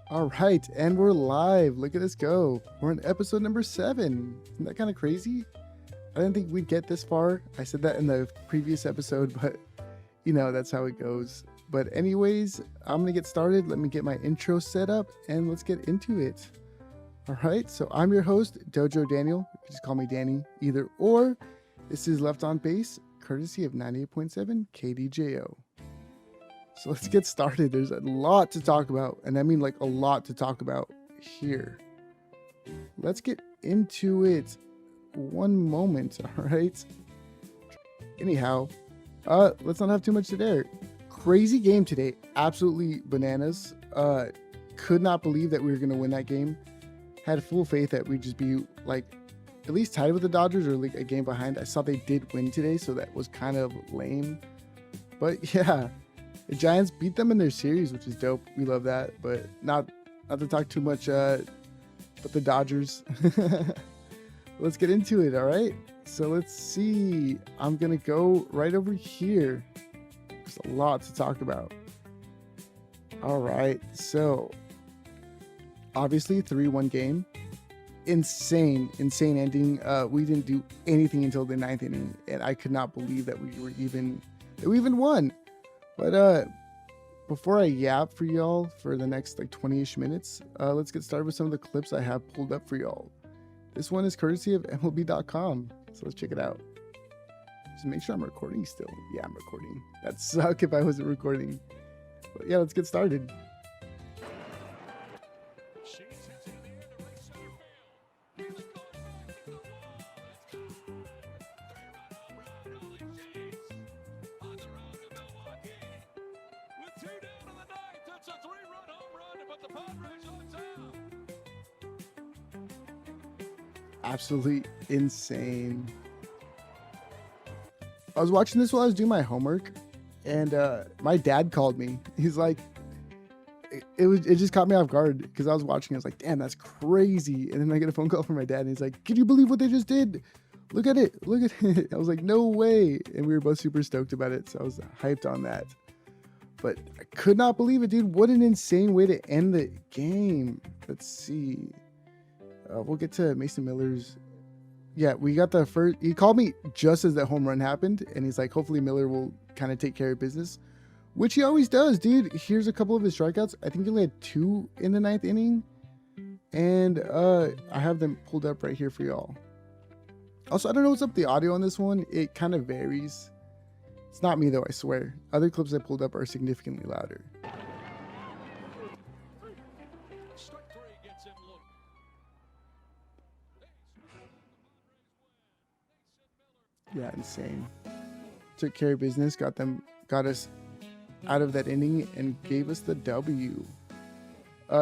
All right, and we're live. Look at us go. We're on episode number 7. Isn't that kind of crazy? I didn't think we'd get this far. I said that in the previous episode, but that's how it goes. But anyways, I'm going to get started. Let me get my intro set up and let's get into it. All right, so I'm your host, Dojo Daniel. You can just call me Danny, either or. This is Left on Base, courtesy of 98.7 KDJO. So let's get started. There's a lot to talk about, and I mean like a lot to talk about here. Let's get into it. One moment, all right? Anyhow, let's not have too much to there. Crazy game today. Absolutely bananas. Could not believe that we were going to win that game. Had full faith that we'd just be like at least tied with the Dodgers or like a game behind. I saw they did win today, so that was kind of lame. But yeah. The Giants beat them in their series, which is dope. We love that, but not to talk too much but the Dodgers. Let's get into it, all right? So let's see. I'm going to go right over here. There's a lot to talk about. All right, so obviously 3-1 game. Insane ending. We didn't do anything until the 9th inning, and I could not believe that we even won. But before I yap for y'all for the next like 20-ish minutes, let's get started with some of the clips I have pulled up for y'all. This one is courtesy of MLB.com, so let's check it out. Just make sure I'm recording still. Yeah, I'm recording. That'd suck if I wasn't recording. But yeah, let's get started. Absolutely insane. I was watching this while I was doing my homework, and my dad called me. He's like, it just caught me off guard because I was watching. I was like, damn, that's crazy. And then I get a phone call from my dad, and he's like, can you believe what they just did? Look at it. I was like, no way. And we were both super stoked about it, so I was hyped on that. But I could not believe it, dude. What an insane way to end the game. Let's see. We'll get to Mason Miller's. Yeah, we got the first. He called me just as that home run happened, and he's like, hopefully Miller will kind of take care of business, which he always does, dude. Here's a couple of his strikeouts. I think he only had 2 in the 9th inning, and I have them pulled up right here for y'all. Also, I don't know what's up with the audio on this one. It kind of varies. It's not me, though, I swear. Other clips I pulled up are significantly louder. Yeah, insane. Took care of business, got us out of that inning, and gave us the W.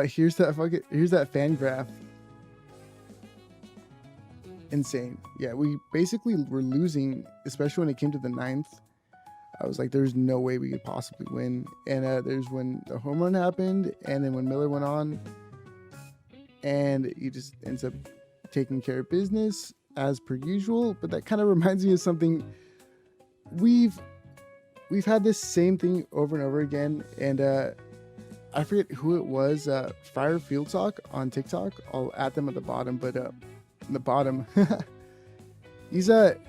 Here's that fan graph. Insane. Yeah, we basically were losing, especially when it came to the 9th. I was like, there's no way we could possibly win. And there's when the home run happened, and then when Miller went on, and he just ends up taking care of business as per usual. But that kind of reminds me of something we've had this same thing over and over again, and I forget who it was. Fire Field Talk on TikTok. I'll add them at the bottom, but in the bottom, he's a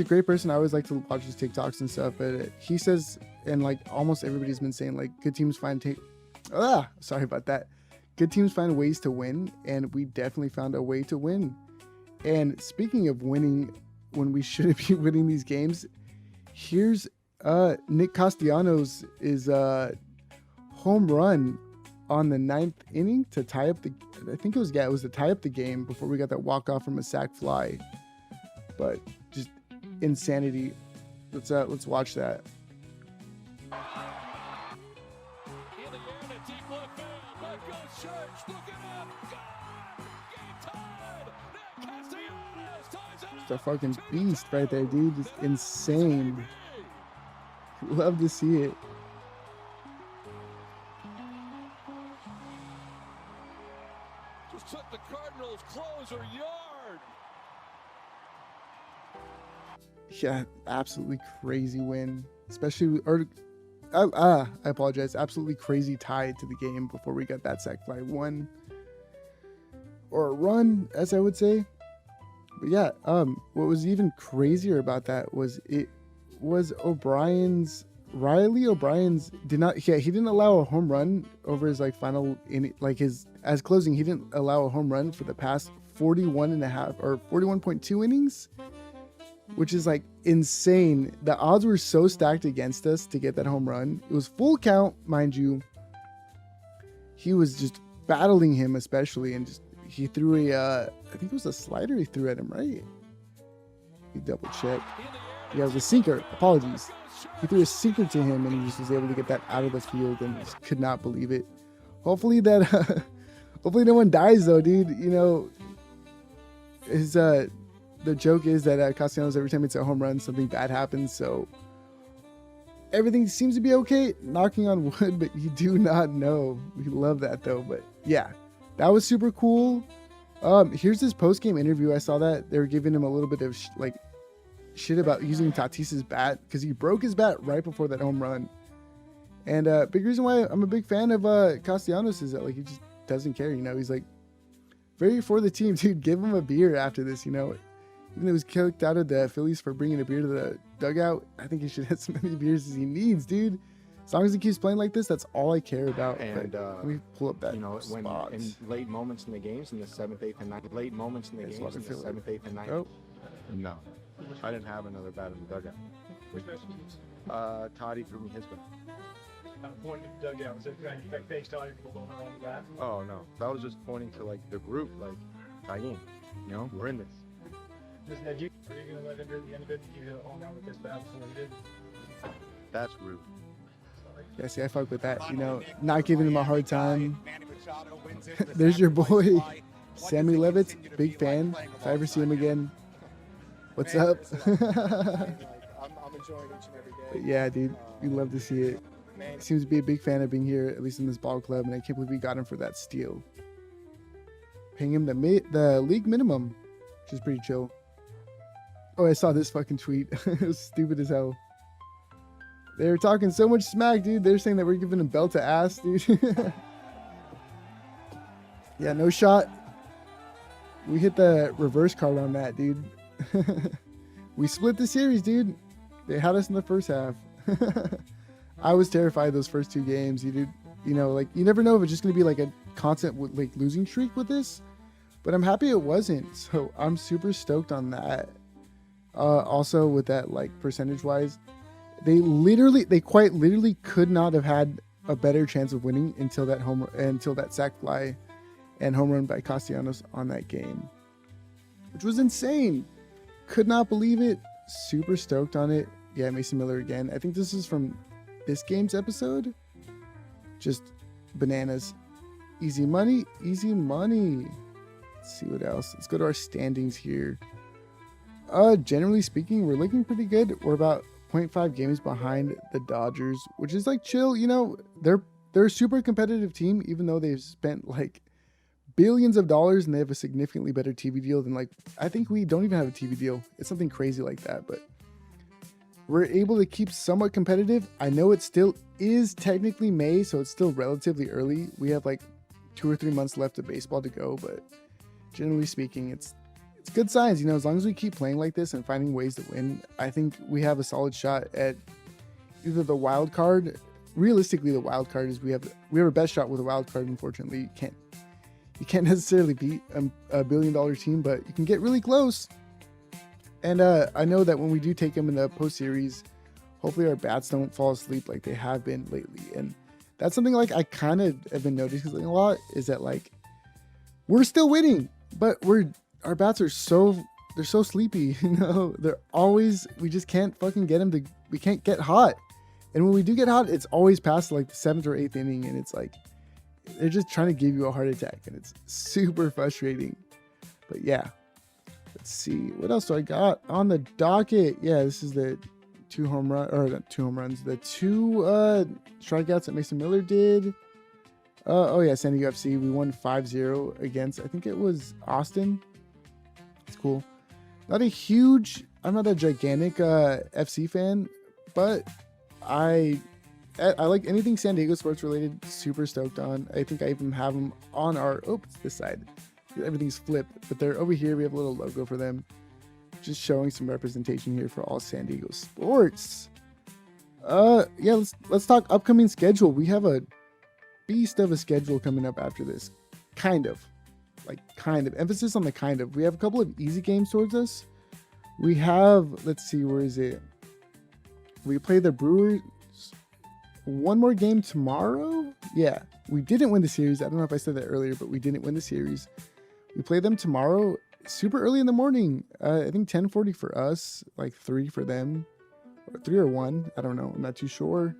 great person. I always like to watch his TikToks and stuff. But he says, and like almost everybody's been saying, like good teams sorry about that. Good teams find ways to win, and we definitely found a way to win. And speaking of winning, when we shouldn't be winning these games, here's Nick Castellanos' home run on the 9th inning to tie up the. I think it was to tie up the game before we got that walk off from a sac fly. But just insanity. Let's watch that. Just a fucking beast right there, dude. Just insane. Love to see it. Just took the Cardinals' closer yard. Yeah, absolutely crazy win. Especially, or I apologize. Absolutely crazy tie to the game before we got that sac fly one, or a run, as I would say. But yeah, what was even crazier about that was Riley O'Brien's did not. Yeah, he didn't allow a home run over his like final in like his as closing. He didn't allow a home run for the past 41.5 or 41.2 innings, which is like insane. The odds were so stacked against us to get that home run. It was full count, mind you. He was just battling him, especially, and just he threw I think it was a slider he threw at him, right? He double checked. Yeah, it was a sinker. Apologies. He threw a sinker to him, and he just was able to get that out of the field, and just could not believe it. Hopefully hopefully no one dies though, dude. You know, the joke is that Castellanos, every time it's a home run, something bad happens. So everything seems to be okay. Knocking on wood, but you do not know. We love that though. But yeah, that was super cool. Here's this post-game interview. I saw that they were giving him a little bit of shit about using Tatis's bat because he broke his bat right before that home run. And big reason why I'm a big fan of Castellanos is that like he just doesn't care. You know, he's like very for the team, dude. Give him a beer after this. You know, even though he was kicked out of the Phillies for bringing a beer to the dugout, I think he should have as many beers as he needs, dude. As long as he keeps playing like this, that's all I care about. And let me pull up that. you know, when spot. in late moments in the games, in the 7th, 8th, and 9th, late moments in the That's games, in the what I feel 7th, 8th, and 9th. Oh, No, I didn't have another bat in the dugout. Toddy threw me his bat. Pointing at the dugout, was it like face time people going around the bat? Oh no, that was just pointing to like the group, like Diane. You know, we're in this. Are you gonna let him do the end of it? You hung out with this bat before he did? That's rude. yeah, see, I fuck with that. You know, not giving him a hard time. There's your boy, Sammy Levitz, big fan. If I ever see him again, what's up? I'm enjoying each and every day. But yeah, dude, we love to see it. He seems to be a big fan of being here, at least in this ball club, and I can't believe we got him for that steal. Paying him the league minimum, which is pretty chill. Oh, I saw this fucking tweet. It was stupid as hell. They were talking so much smack, dude. They're saying that we're giving him belt to ass, dude. Yeah, no shot. We hit the reverse card on that, dude. We split the series, dude. They had us in the first half. I was terrified those first 2 games. You know, like you never know if it's just gonna be like a constant like losing streak with this. But I'm happy it wasn't. So I'm super stoked on that. Also with that, like percentage wise, they quite literally could not have had a better chance of winning until that sac fly and home run by Castellanos on that game, which was insane. Could not believe it. Super stoked on it. Yeah, Mason Miller again. I think this is from this game's episode. Just bananas. Easy money. Easy money. Let's see what else. Let's go to our standings here. Generally speaking, we're looking pretty good. We're about 0.5 games behind the Dodgers, which is like chill. You know, they're a super competitive team, even though they've spent like billions of dollars and they have a significantly better TV deal than like, I think we don't even have a TV deal. It's something crazy like that, but we're able to keep somewhat competitive. I know it still is technically May, so it's still relatively early. We have like 2 or 3 months left of baseball to go, but generally speaking, it's good signs. You know, as long as we keep playing like this and finding ways to win, I think we have a solid shot at either the wild card. Realistically, the wild card is we have a best shot with a wild card. Unfortunately, you can't necessarily beat a $1 billion team, but you can get really close. And I know that when we do take them in the post series, hopefully our bats don't fall asleep like they have been lately. And that's something like I kind of have been noticing a lot, is that like we're still winning, but our bats are they're so sleepy. You know, we just can't fucking get them we can't get hot. And when we do get hot, it's always past like the 7th or 8th inning, and it's like they're just trying to give you a heart attack, and it's super frustrating. But yeah, let's see what else do I got on the docket. Yeah, this is the 2 home runs, the 2 strikeouts that Mason Miller did. Oh yeah, San Diego FC. We won 5-0 against, I think it was Austin. It's cool. I'm not a gigantic FC fan, but I I like anything San Diego sports related. Super stoked on. I think I even have them on our. Oh, it's this side. Everything's flipped, but they're over here. We have a little logo for them. Just showing some representation here for all San Diego sports. Yeah, let's talk upcoming schedule. We have a beast of a schedule coming up after this. Kind of. Emphasis on the kind of. We have a couple of easy games towards us. We have, let's see, where is it? We play the Brewers. One more game tomorrow? Yeah, we didn't win the series. I don't know if I said that earlier, but we didn't win the series. We play them tomorrow, super early in the morning. I think 10:40 for us, like 3 for them. Or 3 or 1. I don't know. I'm not too sure.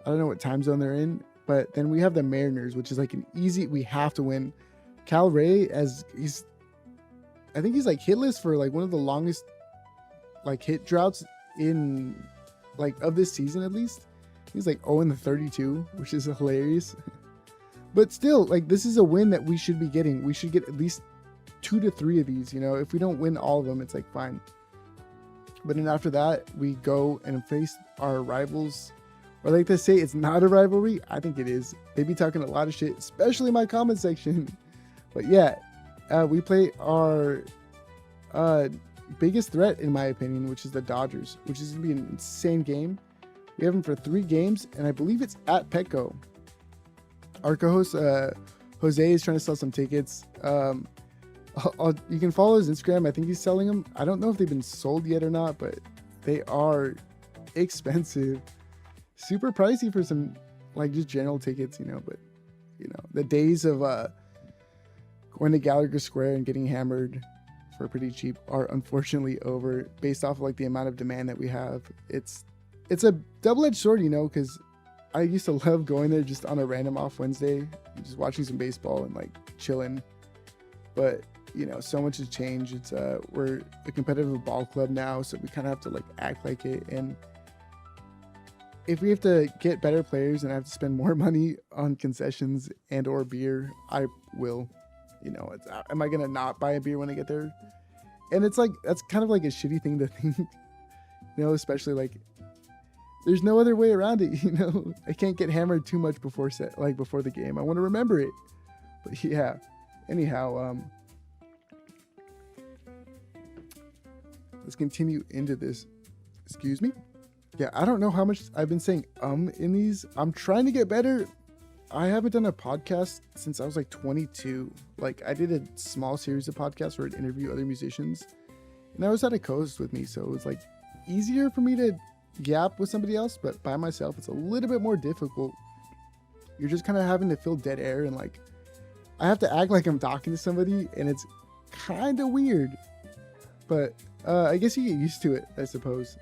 I don't know what time zone they're in. But then we have the Mariners, which is like an easy, we have to win. Cal Ray, I think he's like hitless for like one of the longest like hit droughts in like of this season at least. He's like 0-32, which is hilarious. But still, like, this is a win that we should be getting. We should get at least 2 to 3 of these, you know. If we don't win all of them, it's like fine. But then after that, we go and face our rivals. Or like to say it's not a rivalry. I think it is. They be talking a lot of shit, especially in my comment section. But yeah, we play our biggest threat, in my opinion, which is the Dodgers, which is going to be an insane game. We have them for 3 games, and I believe it's at Petco. Our co-host, Jose, is trying to sell some tickets. You can follow his Instagram. I think he's selling them. I don't know if they've been sold yet or not, but they are expensive. Super pricey for some, like, just general tickets, you know. But, you know, the days of going to Gallagher Square and getting hammered for pretty cheap are unfortunately over, based off of, like, the amount of demand that we have. It's a double-edged sword, you know, because I used to love going there just on a random off Wednesday, just watching some baseball and like chilling. But, you know, so much has changed. It's we're a competitive ball club now, so we kind of have to like act like it. And if we have to get better players and I have to spend more money on concessions and or beer, I will. You know, am I gonna not buy a beer when I get there? And it's like, that's kind of like a shitty thing to think, you know, especially like, there's no other way around it, you know. I can't get hammered too much before the game. I want to remember it. But yeah. Anyhow, let's continue into this. Excuse me. Yeah, I don't know how much I've been saying in these. I'm trying to get better. I haven't done a podcast since I was like 22. Like, I did a small series of podcasts where I'd interview other musicians, and I always had a co-host with me, so it was like easier for me to yap with somebody else. But by myself, it's a little bit more difficult. You're just kind of having to fill dead air, and like, I have to act like I'm talking to somebody, and it's kind of weird. But I guess you get used to it, I suppose.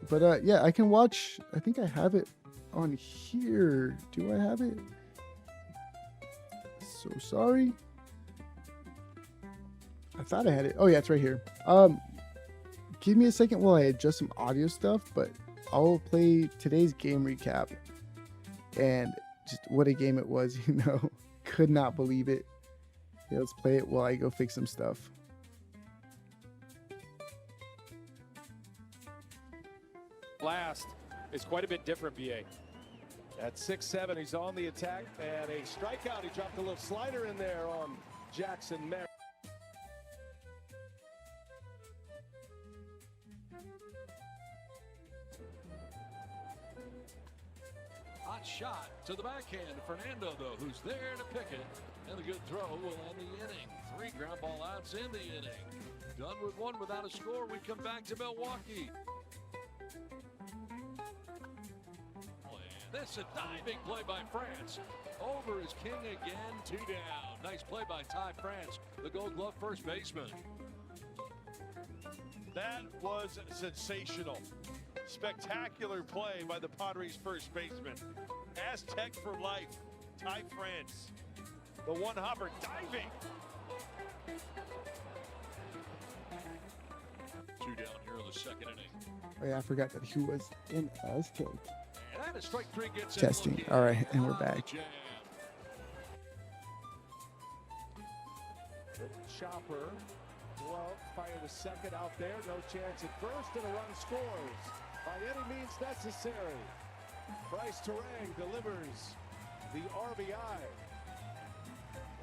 But yeah, I can watch. I think I have it on here. Do I have it? So sorry. I thought I had it. Oh yeah, it's right here. Give me a second while I adjust some audio stuff, but I'll play today's game recap. And just what a game it was, you know. Could not believe it. Yeah, let's play it while I go fix some stuff. Last is quite a bit different, BA. At 6'7", he's on the attack, and a strikeout. He dropped a little slider in there on Jackson Merritt. Hot shot to the backhand. Fernando, though, who's there to pick it. And a good throw will end the inning. 3 ground ball outs in the inning. Done with 1 without a score. We come back to Milwaukee. This a diving play by France. Over is King again. 2 down. Nice play by Ty France, the Gold Glove first baseman. That was sensational. Spectacular play by the Padres first baseman. Aztec for life. Ty France. The one-hopper diving. 2 down here in the second inning. Oh yeah, I forgot that he was in Aztec. And a strike 3 gets Testing. All right, and we're back. Chopper. Glove fire to second out there. No chance at first, and a run scores. By any means necessary. Bryce Terang delivers the RBI.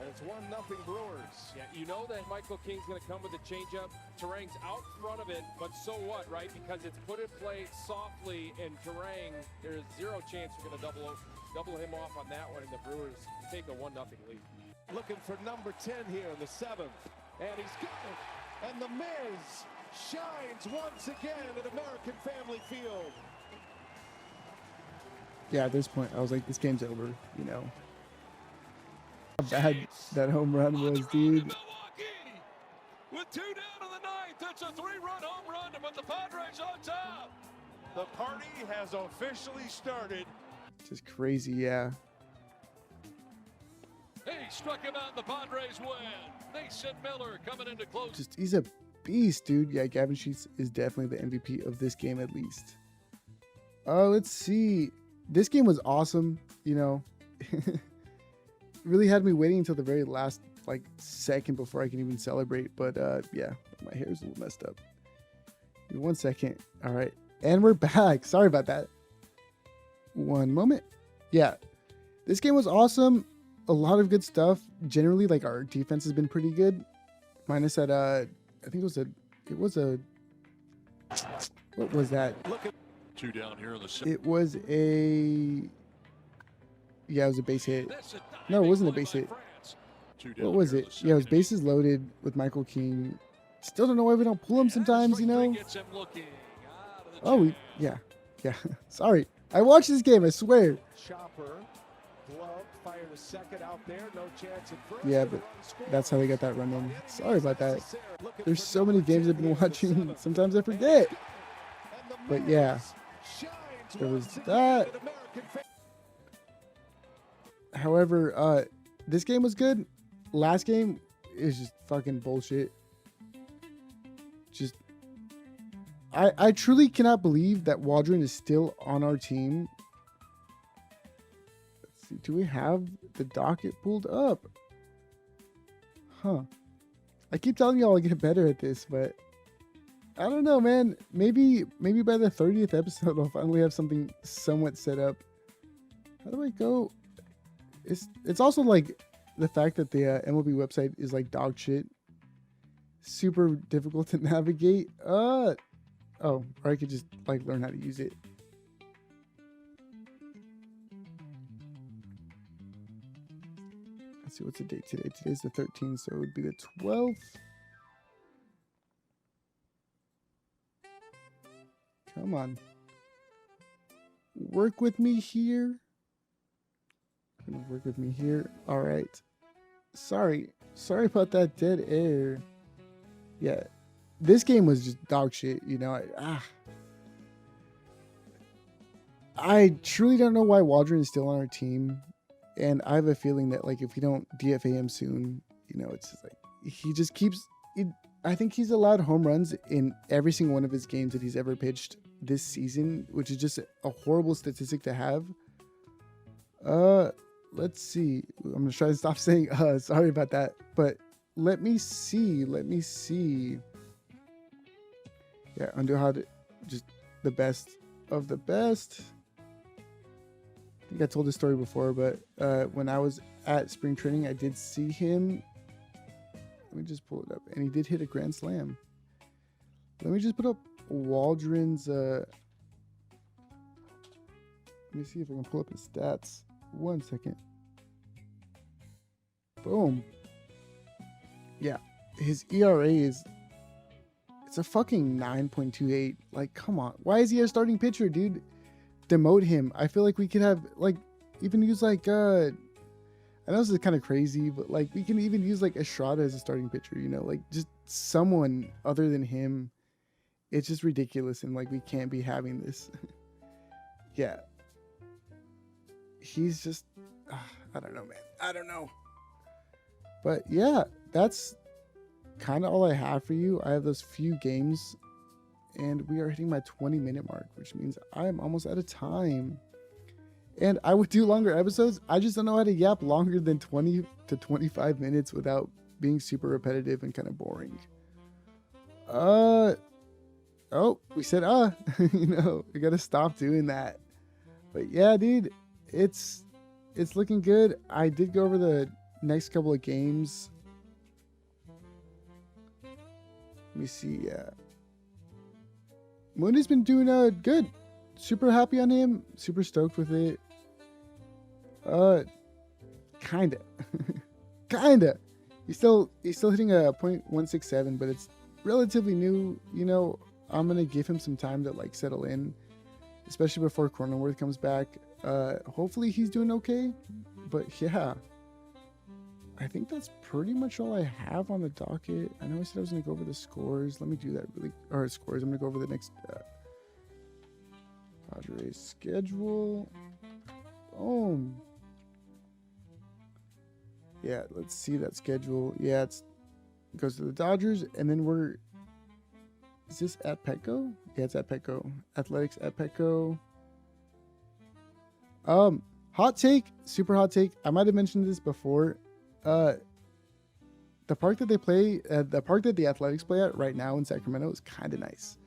And it's 1-0 Brewers. Yeah, you know that Michael King's going to come with a changeup. Terang's out front of it, but so what, right? Because it's put in play softly, and Terang, there's zero chance you're going to double him off on that one, and the Brewers take a 1-0 lead. Looking for number 10 here in the 7th. And he's got it. And the Miz shines once again at American Family Field. Yeah, at this point, I was like, this game's over, you know. How bad that home run was, dude. Milwaukee with 2 down in the 9th. It's a 3-run home run to put the Padres on top. The party has officially started. Just crazy, yeah. He struck him out. The Padres win. Mason Miller coming into close. Just, he's a beast, dude. Yeah, Gavin Sheets is definitely the MVP of this game at least. Let's see. This game was awesome, you know. Really had me waiting until the very last like second before I can even celebrate. But yeah, my hair is a little messed up. Give me 1 second. All right, and we're back. Sorry about that. One moment. Yeah, this game was awesome. A lot of good stuff. Generally, like our defense has been pretty good. Minus that I think it was a what was that? Look at 2 down here in the It was a yeah, it was a base hit. No, it wasn't a base hit. What was it? Yeah, it was bases loaded with Michael King. Still don't know why we don't pull him sometimes, you know? Oh, yeah. Sorry. I watched this game, I swear. Chopper, glove, fire to second out there, no chance at first. Yeah, but that's how they got that run in. Sorry about that. There's so many games I've been watching, sometimes I forget. But yeah, there was that. However, this game was good. Last game is just fucking bullshit. Just, I truly cannot believe that Waldron is still on our team. Let's see, do we have the docket pulled up? Huh. I keep telling y'all I get better at this, but I don't know, man. Maybe by the 30th episode, I'll finally have something somewhat set up. How do I go? It's also like the fact that the MLB website is like dog shit. Super difficult to navigate. Oh, or I could just like learn how to use it. Let's see, what's the date today? Today's the 13th, so it would be the 12th. Come on. Work with me here. Work with me here. All right. Sorry about that dead air. Yeah, this game was just dog shit. You know, I truly don't know why Waldron is still on our team, and I have a feeling that like if we don't DFA him soon, you know, it's just like he just keeps. I think he's allowed home runs in every single one of his games that he's ever pitched this season, which is just a horrible statistic to have. Let's see. I'm gonna try to stop saying sorry about that, but let me see. Yeah, undo how to just the best of the best. I think I told this story before, but when I was at spring training, I did see him. Let me just pull it up, and he did hit a grand slam. Let me just put up Waldron's. Let me see if I can pull up his stats. 1 second. Boom. Yeah, his ERA it's a fucking 9.28. Like, come on. Why is he a starting pitcher, dude? Demote him. I feel like we could have, like, even use, like, I know this is kind of crazy, but, like, we can even use, like, Estrada as a starting pitcher, you know? Like, just someone other than him. It's just ridiculous, and, like, we can't be having this. Yeah. He's just, I don't know, man. I don't know. But yeah, that's kind of all I have for you. I have those few games, and we are hitting my 20-minute mark, which means I'm almost out of time. And I would do longer episodes. I just don't know how to yap longer than 20 to 25 minutes without being super repetitive and kind of boring. Oh, we said, you know, we got to stop doing that. But yeah, dude, it's looking good. I did go over the next couple of games. Let me see. Mooney's been doing good. Super happy on him. Super stoked with it. Kinda. Kinda. He's still hitting a .167, but it's relatively new. You know, I'm gonna give him some time to like settle in, especially before Cronenworth comes back. Hopefully he's doing okay. But yeah, I think that's pretty much all I have on the docket. I know I said I was gonna go over the scores. Let me do that scores. I'm gonna go over the next Padres schedule. Boom. Yeah, let's see that schedule. Yeah, it goes to the Dodgers, and then is this at Petco? Yeah, it's at Petco. Athletics at Petco. Hot take, super hot take. I might have mentioned this before. The park that the Athletics play at right now in Sacramento is kind of nice.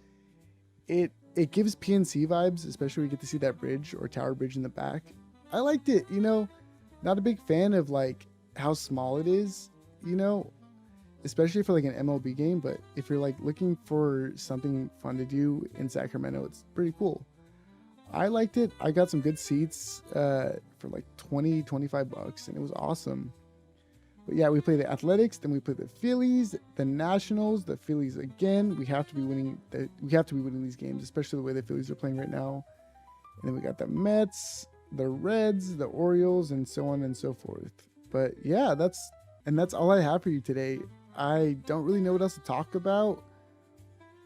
It gives PNC vibes, especially when you get to see that bridge or tower bridge in the back. I liked it, you know. Not a big fan of like how small it is, you know, especially for like an MLB game. But if you're like looking for something fun to do in Sacramento, it's pretty cool. I liked it. I got some good seats for like $20-25, and it was awesome. But yeah, we play the Athletics, then we play the Phillies, the Nationals, the Phillies again. We have to be winning these games, especially the way the Phillies are playing right now. And then we got the Mets, the Reds, the Orioles, and so on and so forth. But yeah, that's all I have for you today. I don't really know what else to talk about,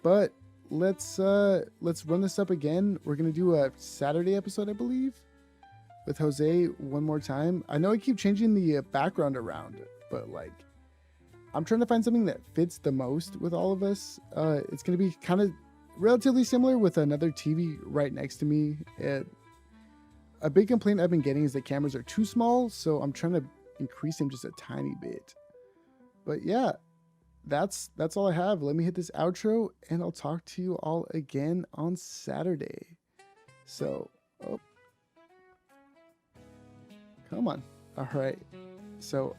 but let's run this up again. We're gonna do a Saturday episode, I believe, with Jose one more time. I know I keep changing the background around, but like I'm trying to find something that fits the most with all of us. It's gonna be kind of relatively similar with another TV right next to me. A big complaint I've been getting is that cameras are too small, so I'm trying to increase them just a tiny bit. But yeah, that's all I have. Let me hit this outro, and I'll talk to you all again on Saturday. So, come on. All right. So,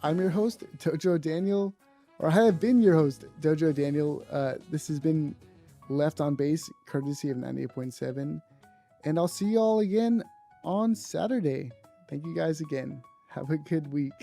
I'm your host, Dojo Daniel, or I have been your host, Dojo Daniel. This has been Left on Base, courtesy of 98.7. And I'll see you all again on Saturday. Thank you guys again. Have a good week.